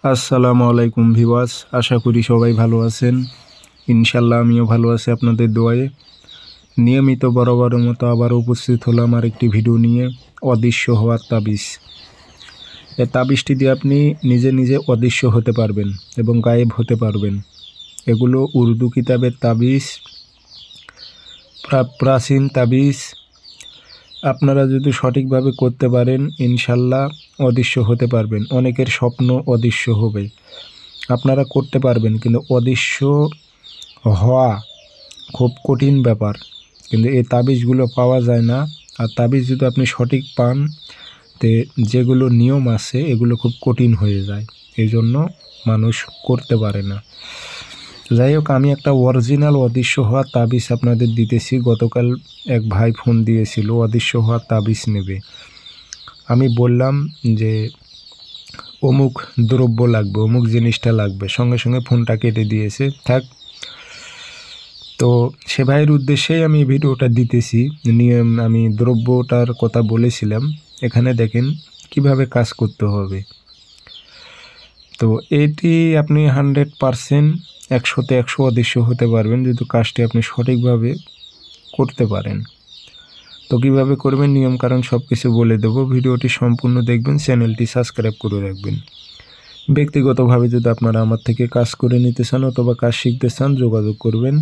আসসালামু আলাইকুম ভিউয়ার্স, আশা করি সবাই ভালো আছেন। ইনশাল্লাহ আমিও ভালো আছি আপনাদের দোয়ায়। নিয়মিত বরাবরের মতো আবার উপস্থিত হলাম আরেকটি ভিডিও নিয়ে, অদৃশ্য হওয়ার তাবিজ। এই তাবিজটি দিয়ে আপনি নিজে নিজে অদৃশ্য হতে পারবেন এবং গায়েব হতে পারবেন। এগুলো উর্দু কিতাবের তাবিজ, প্রাচীন তাবিজ। আপনারা যদি সঠিকভাবে করতে পারেন ইনশাল্লাহ অদৃশ্য হতে পারবেন। অনেকের স্বপ্ন অদৃশ্য হবে, আপনারা করতে পারবেন, কিন্তু অদৃশ্য হওয়া খুব কঠিন ব্যাপার। কিন্তু এই তাবিজগুলো পাওয়া যায় না। আর তাবিজ যদি আপনি সঠিক পান, তে যেগুলো নিয়ম আছে এগুলো খুব কঠিন হয়ে যায়, এই জন্য মানুষ করতে পারে না। যাই হোক, আমি একটা অরিজিনাল অদৃশ্য হওয়ার তাবিজ আপনাদের দিতেছি। গতকাল এক ভাই ফোন দিয়েছিল, অদৃশ্য হওয়ার তাবিজ নেবে। আমি বললাম যে অমুক দ্রব্য লাগবে, অমুক জিনিসটা লাগবে, সঙ্গে সঙ্গে ফোনটা কেটে দিয়েছে। থাক, তো সে ভাইয়ের উদ্দেশ্যেই আমি ভিডিওটা দিতেছি। নিয়ম আমি দ্রব্যটার কথা বলেছিলাম, এখানে দেখেন কিভাবে কাজ করতে হবে। তো এটি আপনি 100% 100-তে 100 অদৃশ্য হতে পারবেন যদি কাজটি আপনি সঠিকভাবে করতে পারেন। তো কীভাবে করবেন, নিয়মকানুন সব কিছু বলে দেবো। ভিডিওটি সম্পূর্ণ দেখবেন, চ্যানেলটি সাবস্ক্রাইব করে রাখবেন। ব্যক্তিগতভাবে যদি আপনারা আমার থেকে কাজ করে নিতে চান অথবা কাজ শিখতে চান, যোগাযোগ করবেন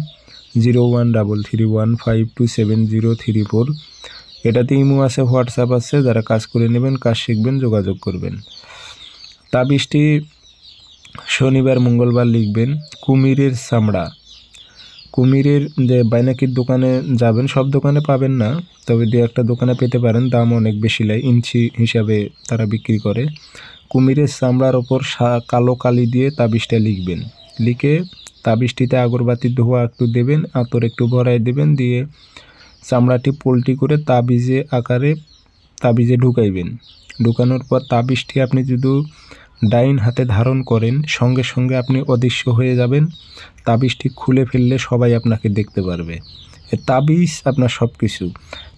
0133152703 এটাতে ইমো আছে, হোয়াটসঅ্যাপ আছে। যারা কাজ করে নেবেন, কাজ শিখবেন, যোগাযোগ করবেন। তাবিজটি শনিবার মঙ্গলবার লিখবেন কুমিরের চামড়া। কুমিরের যে বাইনাকির দোকানে যাবেন, সব দোকানে পাবেন না, তবে দু একটা দোকানে পেতে পারেন। দাম অনেক বেশি নেয়, ইঞ্চি হিসাবে তারা বিক্রি করে। কুমিরের চামড়ার ওপর কালো কালি দিয়ে তাবিজটা লিখবেন। লিখে তাবিজটিতে আগরবাতির ধোঁয়া একটু দেবেন, আতর একটু ভরাই দেবেন, দিয়ে চামড়াটি পোল্টি করে তাবিজে আকারে তাবিজে ঢুকাইবেন। ঢুকানোর পর তাবিজটি আপনি যদি ডাইন হাতে ধারণ করেন, সঙ্গে সঙ্গে আপনি অদৃশ্য হয়ে যাবেন। তাবিজটি খুলে ফেললে সবাই আপনাকে দেখতে পারবে। এ তাবিজ আপনার সব কিছু।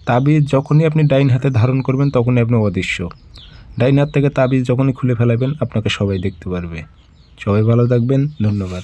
তাবিজ যখনই আপনি ডাইন হাতে ধারণ করবেন তখনই আপনি অদৃশ্য। ডাইন হাত থেকে তাবিজ যখনই খুলে ফেলাবেন আপনাকে সবাই দেখতে পারবে। সবাই ভালো থাকবেন, ধন্যবাদ।